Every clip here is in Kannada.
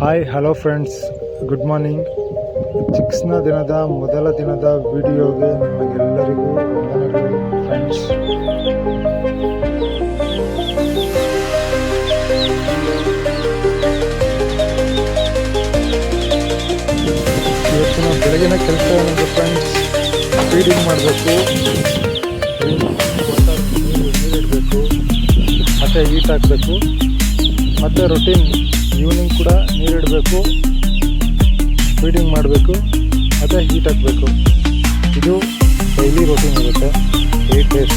Hi hello friends, good morning. ಚಿಕ್ಸ್ನ ದಿನದ ಮೊದಲ ದಿನದ ವಿಡಿಯೋಗೆ ನಿಮಗೆಲ್ಲರಿಗೂ ವಂದನೆಗಳು ಫ್ರೆಂಡ್ಸ್. ಇವತ್ತಿನ ಬೆಳಗಿನ ಕೆಲಸ ಏನಿದೆ ಫ್ರೆಂಡ್ಸ್, ಫೀಡಿಂಗ್ ಮಾಡಬೇಕು, ನೀರಿಡಬೇಕು, ಮತ್ತು ಹೀಟ್ ಹಾಕಬೇಕು, ಮತ್ತು ರೊಟೀನ್ ಈವ್ನಿಂಗ್ ಕೂಡ ನೀರಿಡಬೇಕು, ಫೀಡಿಂಗ್ ಮಾಡಬೇಕು, ಮತ್ತು ಹೀಟ್ ಹಾಕಬೇಕು. ಇದು ಡೈಲಿ ರೊಟೀನ್ ಇರುತ್ತೆ 8 ಡೇಸ್.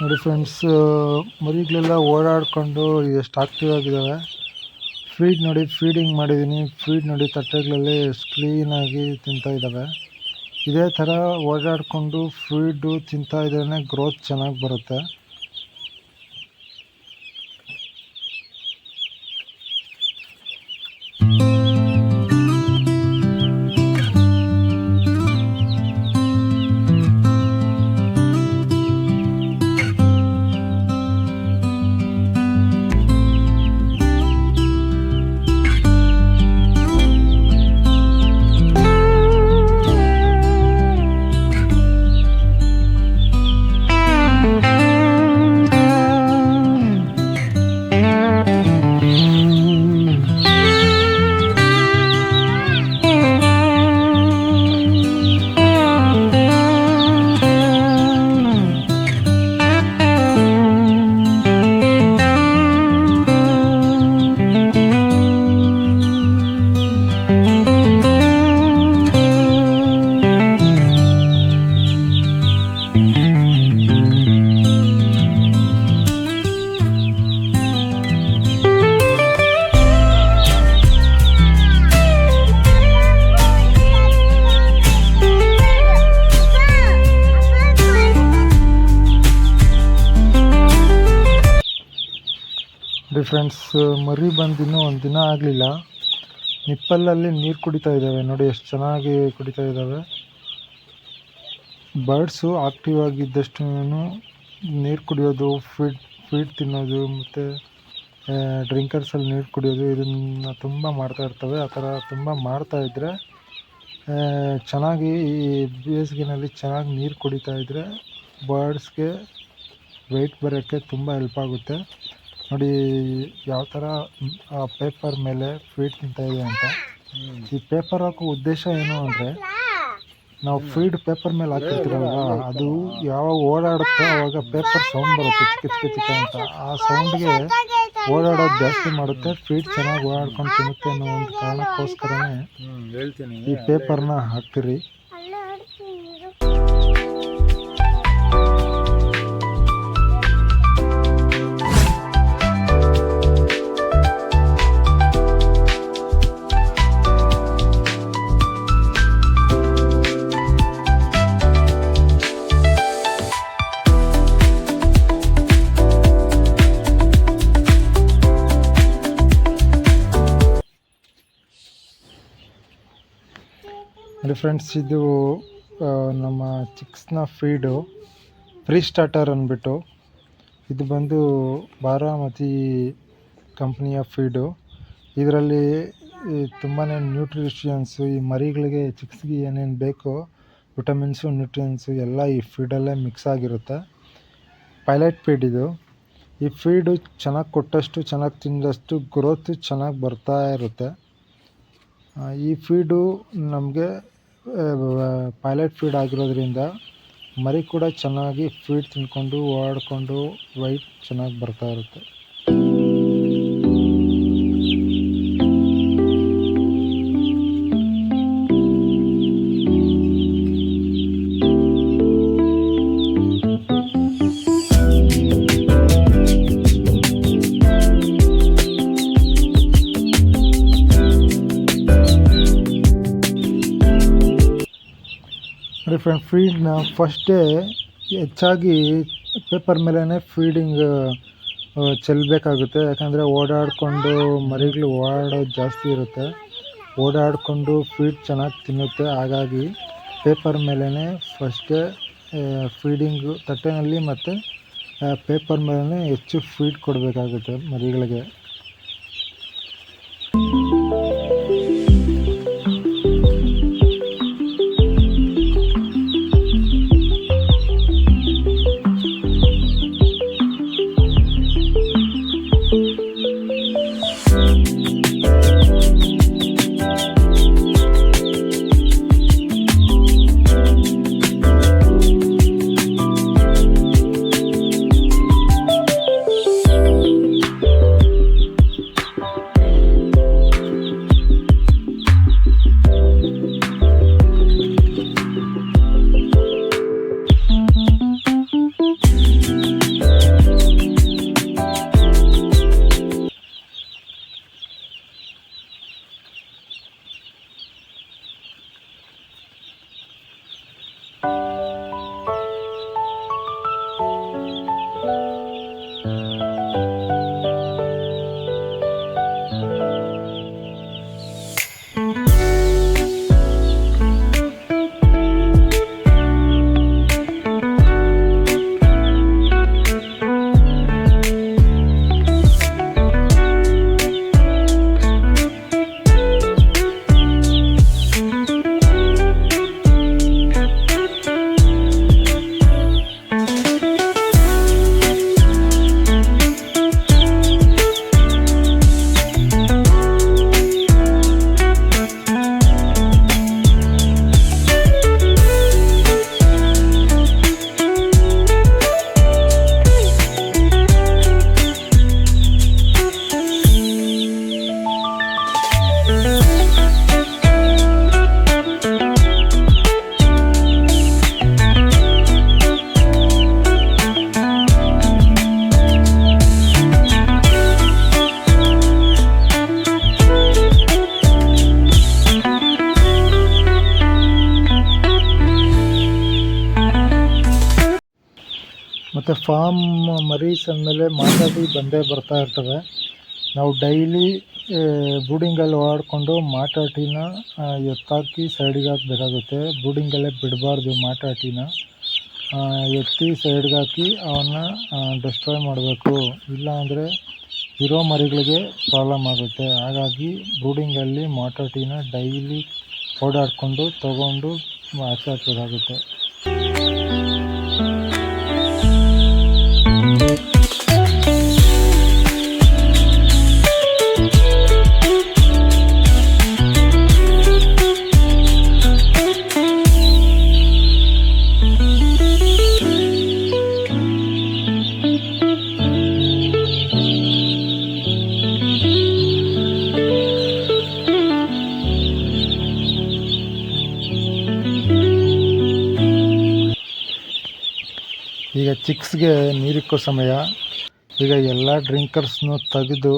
ನೋಡಿ ಫ್ರೆಂಡ್ಸ್, ಮರಿಗಳೆಲ್ಲ ಓಡಾಡಿಕೊಂಡು ಎಷ್ಟು ಆಕ್ಟಿವ್ ಆಗಿದ್ದಾವೆ. ಫೀಡಿಂಗ್ ಮಾಡಿದ್ದೀನಿ. ಫೀಡ್ ನೋಡಿ, ತಟ್ಟೆಗಳಲ್ಲಿ ಎಷ್ಟು ಕ್ಲೀನಾಗಿ ತಿಂತಾಯಿದ್ದಾವೆ. ಇದೇ ಥರ ಓಡಾಡಿಕೊಂಡು ಫೀಡು ತಿಂತಾ ಇದ್ರೇ ಗ್ರೋತ್ ಚೆನ್ನಾಗಿ ಬರುತ್ತೆ. ಫ್ರೆಂಡ್ಸ್, ಮರಿ ಬಂದಿನ್ನೂ ಒಂದು ದಿನ ಆಗಲಿಲ್ಲ. ನಿಪ್ಪಲಲ್ಲಿ ನೀರು ಕುಡಿತಾ ಇದ್ದಾವೆ. ನೋಡಿ ಎಷ್ಟು ಚೆನ್ನಾಗಿ ಕುಡಿತಾ ಇದ್ದಾವೆ. ಬರ್ಡ್ಸು ಆಕ್ಟಿವ್ ಆಗಿದ್ದಷ್ಟು ನೀರು ಕುಡಿಯೋದು, ಫೀಡ್ ತಿನ್ನೋದು, ಮತ್ತು ಡ್ರಿಂಕರ್ಸಲ್ಲಿ ನೀರು ಕುಡಿಯೋದು, ಇದನ್ನು ತುಂಬ ಮಾಡ್ತಾ ಇರ್ತವೆ. ಆ ಥರ ತುಂಬ ಮಾಡ್ತಾಯಿದ್ರೆ ಚೆನ್ನಾಗಿ ಈ ಬೇಸಿಗೆನಲ್ಲಿ ಚೆನ್ನಾಗಿ ನೀರು ಕುಡಿತಾ ಇದ್ದರೆ ಬರ್ಡ್ಸ್ಗೆ ವೆಯ್ಟ್ ಬರೋಕ್ಕೆ ತುಂಬ ಹೆಲ್ಪ್ ಆಗುತ್ತೆ. ನೋಡಿ ಯಾವ ಥರ ಪೇಪರ್ ಮೇಲೆ ಫೀಡ್ ತಿಂತಾ ಇದೆ ಅಂತ. ಈ ಪೇಪರ್ ಹಾಕೋ ಉದ್ದೇಶ ಏನು ಅಂದರೆ, ನಾವು ಫೀಡ್ ಪೇಪರ್ ಮೇಲೆ ಹಾಕಿರ್ತೀರಲ್ವ, ಅದು ಯಾವಾಗ ಓಡಾಡುತ್ತೋ ಆವಾಗ ಪೇಪರ್ ಸೌಂಡ್ ಬರುತ್ತೆ, ಚಿಕ್ಕ ಚಿಕ್ಕ ಅಂತ. ಆ ಸೌಂಡ್ಗೆ ಓಡಾಡೋದು ಜಾಸ್ತಿ ಮಾಡುತ್ತೆ, ಫೀಡ್ ಚೆನ್ನಾಗಿ ಓಡಾಡ್ಕೊಂಡು ತಿನ್ನುತ್ತೆ ಅನ್ನೋ ಒಂದು ಕಾರಣಕ್ಕೋಸ್ಕರನೇ ಈ ಪೇಪರ್ನ ಹಾಕ್ತೀರಿ. ನೋಡಿ ಫ್ರೆಂಡ್ಸ್, ಇದು ನಮ್ಮ ಚಿಕ್ಸ್ನ ಫೀಡು ಫ್ರೀ ಸ್ಟಾರ್ಟರ್ ಅಂದ್ಬಿಟ್ಟು. ಇದು ಬಂದು ಬಾರಾಮತಿ ಕಂಪ್ನಿಯ ಫೀಡು. ಇದರಲ್ಲಿ ತುಂಬಾ ನ್ಯೂಟ್ರಿಷನ್ಸು, ಈ ಮರಿಗಳಿಗೆ ಚಿಕ್ಸ್ಗೆ ಏನೇನು ಬೇಕೋ ವಿಟಮಿನ್ಸು ನ್ಯೂಟ್ರಿಯನ್ಸು ಎಲ್ಲ ಈ ಫೀಡಲ್ಲೇ ಮಿಕ್ಸ್ ಆಗಿರುತ್ತೆ. ಪೈಲಟ್ ಫೀಡ್ ಇದು. ಈ ಫೀಡು ಚೆನ್ನಾಗಿ ಕೊಟ್ಟಷ್ಟು, ಚೆನ್ನಾಗಿ ತಿಂದಷ್ಟು ಗ್ರೋತು ಚೆನ್ನಾಗಿ ಬರ್ತಾ ಇರುತ್ತೆ. ಈ ಫೀಡು ನಮಗೆ ಪೈಲಟ್ ಫೀಡ್ ಆಗಿರೋದ್ರಿಂದ ಮರಿ ಕೂಡ ಚೆನ್ನಾಗಿ ಫೀಡ್ ತಿಂದ್ಕೊಂಡು ಓಡಾಡಿಕೊಂಡು ವೈಟ್ ಚೆನ್ನಾಗಿ ಬರ್ತಾ ಇರುತ್ತೆ. ಫ್ರೆಂಡ್, ಫೀಡ್ನ ಫಸ್ಟೇ ಹೆಚ್ಚಾಗಿ ಪೇಪರ್ ಮೇಲೇ ಫೀಡಿಂಗ್ ಚೆಲ್ಲಬೇಕಾಗುತ್ತೆ. ಯಾಕಂದರೆ ಓಡಾಡಿಕೊಂಡು ಮರಿಗಳು ಓಡಾಡೋದು ಜಾಸ್ತಿ ಇರುತ್ತೆ, ಓಡಾಡಿಕೊಂಡು ಫೀಡ್ ಚೆನ್ನಾಗಿ ತಿನ್ನುತ್ತೆ. ಹಾಗಾಗಿ ಪೇಪರ್ ಮೇಲೇ ಫಸ್ಟೇ ಫೀಡಿಂಗು ತಟ್ಟೆನಲ್ಲಿ ಮತ್ತು ಪೇಪರ್ ಮೇಲೇ ಹೆಚ್ಚು ಫೀಡ್ ಕೊಡಬೇಕಾಗುತ್ತೆ ಮರಿಗಳಿಗೆ. ಮತ್ತು ಫಾರ್ಮ್ ಮರೀಸ್ ಅಂದಮೇಲೆ ಮಾತಾಡಿ ಬಂದೇ ಬರ್ತಾ ಇರ್ತವೆ. ನಾವು ಡೈಲಿ ಬೂಡಿಂಗಲ್ಲಿ ಓಡಾಡಿಕೊಂಡು ಮಾಟಾಟಿನ ಎತ್ತಾಕಿ ಸೈಡ್ಗೆ ಹಾಕಬೇಕಾಗುತ್ತೆ. ಬೂಡಿಂಗಲ್ಲೇ ಬಿಡಬಾರ್ದು ಮಾಟಾಟಿನ. ಎತ್ತಿ ಸೈಡ್ಗೆ ಹಾಕಿ ಅವನ್ನ ಡಿಸ್ಟ್ರಾಯ್ ಮಾಡಬೇಕು, ಇಲ್ಲ ಅಂದರೆ ಇರೋ ಮರಿಗಳಿಗೆ ಪ್ರಾಬ್ಲಮ್ ಆಗುತ್ತೆ. ಹಾಗಾಗಿ ಬ್ರೂಡಿಂಗಲ್ಲಿ ಮಾಟಾಟಿನ ಡೈಲಿ ಓಡಾಡಿಕೊಂಡು ತೊಗೊಂಡು ಆಚೆ ಹಾಕಬೇಕಾಗುತ್ತೆ. ಈಗ ಚಿಕ್ಸ್ಗೆ ನೀರಿಕ್ಕೋ ಸಮಯ. ಈಗ ಎಲ್ಲ ಡ್ರಿಂಕರ್ಸ್ನು ತೆಗೆದು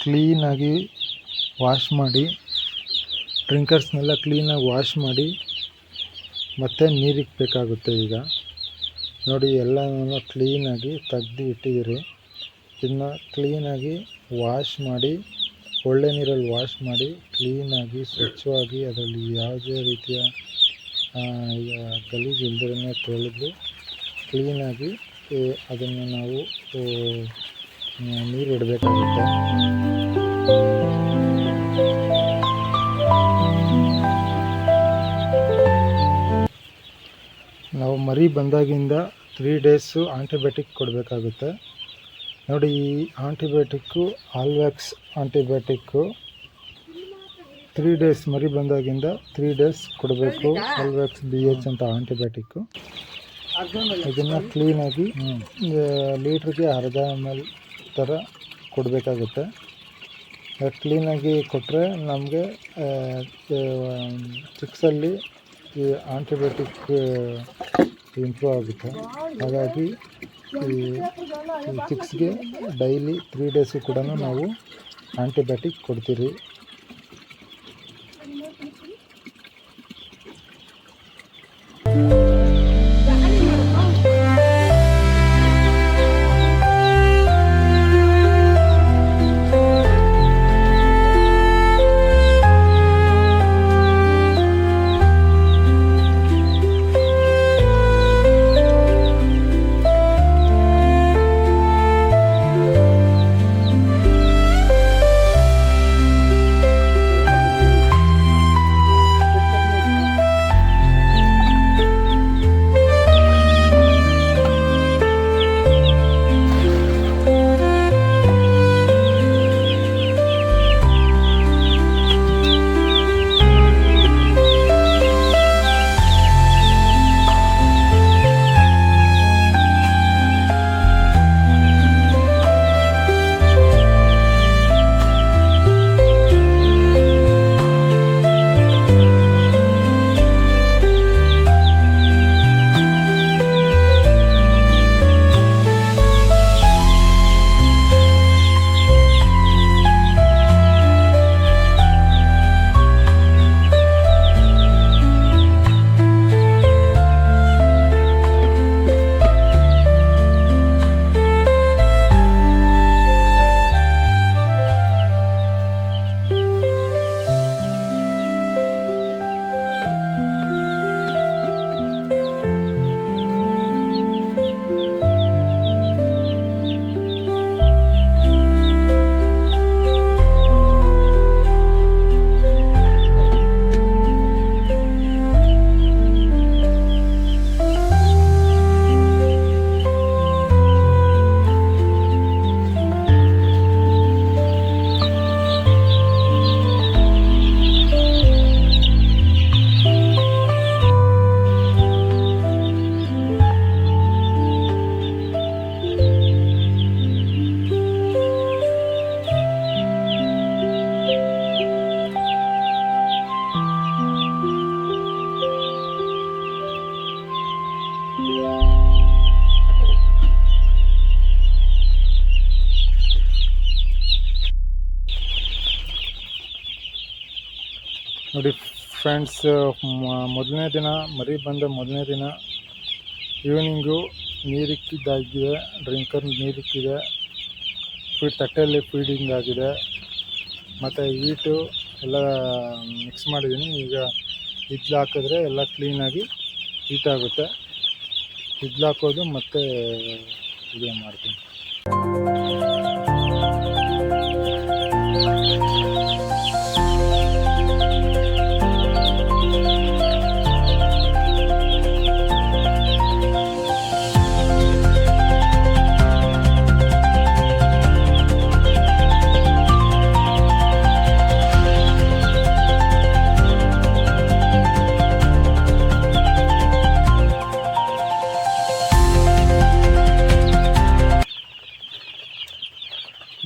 ಕ್ಲೀನಾಗಿ ವಾಶ್ ಮಾಡಿ, ಡ್ರಿಂಕರ್ಸ್ನೆಲ್ಲ ಕ್ಲೀನಾಗಿ ವಾಶ್ ಮಾಡಿ ಮತ್ತೆ ನೀರಿಕ್ಕಬೇಕಾಗುತ್ತೆ. ಈಗ ನೋಡಿ, ಎಲ್ಲನೂ ಕ್ಲೀನಾಗಿ ತೆಗ್ದು ಇಟ್ಟಿದ್ದೀರಿ. ಇದನ್ನ ಕ್ಲೀನಾಗಿ ವಾಶ್ ಮಾಡಿ, ಒಳ್ಳೆ ನೀರಲ್ಲಿ ವಾಶ್ ಮಾಡಿ ಕ್ಲೀನಾಗಿ ಸ್ವಚ್ಛವಾಗಿ ಅದರಲ್ಲಿ ಯಾವುದೇ ರೀತಿಯ ಈಗ ಗಲೀಜು ಇಲ್ದಿರೇ ತೊಳೆದು ಕ್ಲೀನಾಗಿ ಅದನ್ನು ನಾವು ನೀರು ಇಡಬೇಕಾಗುತ್ತೆ. ನಾವು ಮರಿ ಬಂದಾಗಿಂದ 3 ಡೇಸು ಆಂಟಿಬಯೋಟಿಕ್ ಕೊಡಬೇಕಾಗುತ್ತೆ. ನೋಡಿ, ಈ ಆಂಟಿಬಯೋಟಿಕ್ಕು ಆಲ್ವ್ಯಾಕ್ಸ್ ಆಂಟಿಬಯೋಟಿಕ್ಕು 3 ಡೇಸ್ ಮರಿ ಬಂದಾಗಿಂದ 3 ಡೇಸ್ ಕೊಡಬೇಕು. ಆಲ್ವ್ಯಾಕ್ಸ್ BH ಅಂತ ಆಂಟಿಬಯೋಟಿಕ್ಕು. ಇದನ್ನು ಕ್ಲೀನಾಗಿ ಲೀಟ್ರಿಗೆ ಅರ್ಧ ml ಥರ ಕೊಡಬೇಕಾಗುತ್ತೆ. ಕ್ಲೀನಾಗಿ ಕೊಟ್ಟರೆ ನಮಗೆ ಚಿಕ್ಸಲ್ಲಿ ಈ ಆಂಟಿಬಯೋಟಿಕ್ ಇಂಪ್ರೂವ್ ಆಗುತ್ತೆ. ಹಾಗಾಗಿ ಈ ಚಿಕ್ಸ್ಗೆ ಡೈಲಿ 3 ಡೇಸು ಕೂಡ ನಾವು ಆಂಟಿಬಯೋಟಿಕ್ ಕೊಡ್ತೀರಿ. ನೋಡಿ ಫ್ರೆಂಡ್ಸ್, ಮೊದಲನೇ ದಿನ ಮರಿ ಬಂದ ಮೊದಲನೇ ದಿನ ಈವ್ನಿಂಗು ನೀರಿಕ್ಕಿದ್ದಾಗಿದೆ, ಡ್ರಿಂಕರ್ ನೀರಿಕ್ಕಿದೆ, ತಟ್ಟೆಯಲ್ಲಿ ಫೀಡಿಂಗ್ ಆಗಿದೆ, ಮತ್ತು ಹೀಟು ಎಲ್ಲ ಮಿಕ್ಸ್ ಮಾಡಿದ್ದೀನಿ. ಈಗ ಇಡ್ಲು ಹಾಕಿದ್ರೆ ಎಲ್ಲ ಕ್ಲೀನಾಗಿ ಹೀಟ್ ಆಗುತ್ತೆ. ಇಡ್ಲು ಹಾಕೋದು ಮತ್ತು ಇದೇ ಮಾಡ್ತೀನಿ.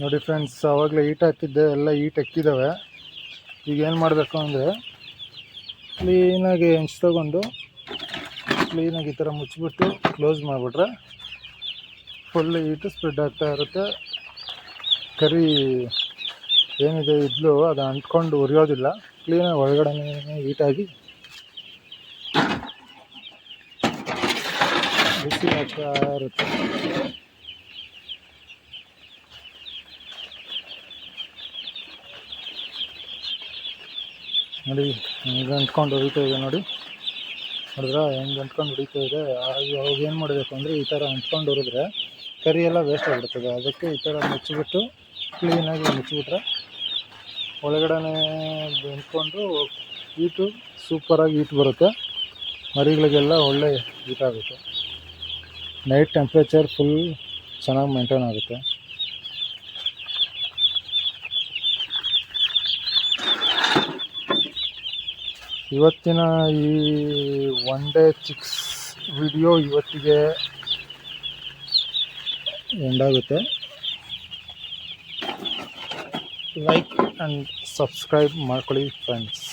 ನೋಡಿ ಫ್ರೆಂಡ್ಸ್, ಆವಾಗಲೇ ಹೀಟ್ ಹಾಕಿದ್ದೆ, ಎಲ್ಲ ಹೀಟ್ ಎಕ್ಕಿದ್ದಾವೆ. ಈಗ ಏನು ಮಾಡಬೇಕು ಅಂದರೆ ಕ್ಲೀನಾಗಿ ಹೆಂಚು ತೊಗೊಂಡು ಕ್ಲೀನಾಗಿ ಈ ಥರ ಮುಚ್ಚಿಬಿಟ್ಟು ಕ್ಲೋಸ್ ಮಾಡಿಬಿಟ್ರೆ ಫುಲ್ ಹೀಟು ಸ್ಪ್ರೆಡ್ ಆಗ್ತಾ ಇರುತ್ತೆ. ಕರಿ ಏನಿದೆ ಇದ್ಲು ಅದು ಅಂಟ್ಕೊಂಡು ಉರಿಯೋದಿಲ್ಲ, ಕ್ಲೀನಾಗಿ ಒಳಗಡೆ ಹೀಟಾಗಿ ಬಿಸಿ ಆಗ್ತಾ ಇರುತ್ತೆ. ನೋಡಿ, ಈಗ ಅಂಟ್ಕೊಂಡು ಉರಿತಾ ಇದೆ ನೋಡಿ. ನೋಡಿದ್ರೆ ಹೆಂಗೆ ಅಂಟ್ಕೊಂಡು ಹೊಡಿತಾ ಇದೆ. ಅವಾಗ ಏನು ಮಾಡಬೇಕು ಅಂದರೆ ಈ ಥರ ಅಂಟ್ಕೊಂಡು ಹುರಿದ್ರೆ ಕರಿ ಎಲ್ಲ ವೇಸ್ಟ್ ಆಗಿಬಿಡ್ತದೆ. ಅದಕ್ಕೆ ಈ ಥರ ಮುಚ್ಚಿಬಿಟ್ಟು ಕ್ಲೀನಾಗಿ ಮುಚ್ಚಿಬಿಟ್ರೆ ಒಳಗಡೆ ಬೆಂದ್ಕೊಂಡು ಹೀಟು ಸೂಪರಾಗಿ ಹೀಟ್ ಬರುತ್ತೆ. ಮರಿಗಳಿಗೆಲ್ಲ ಒಳ್ಳೆ ಹೀಟ್ ಆಗುತ್ತೆ. ನೈಟ್ ಟೆಂಪ್ರೇಚರ್ ಫುಲ್ ಚೆನ್ನಾಗಿ ಮೇಂಟೈನ್ ಆಗುತ್ತೆ. ಇವತ್ತಿನ ಈ ಒನ್ ಡೇ ಚಿಕ್ಸ್ ವಿಡಿಯೋ ಇವತ್ತಿಗೆ ಎಂಡಾಗುತ್ತೆ. ಲೈಕ್ ಆ್ಯಂಡ್ ಸಬ್ಸ್ಕ್ರೈಬ್ ಮಾಡ್ಕೊಳ್ಳಿ ಫ್ರೆಂಡ್ಸ್.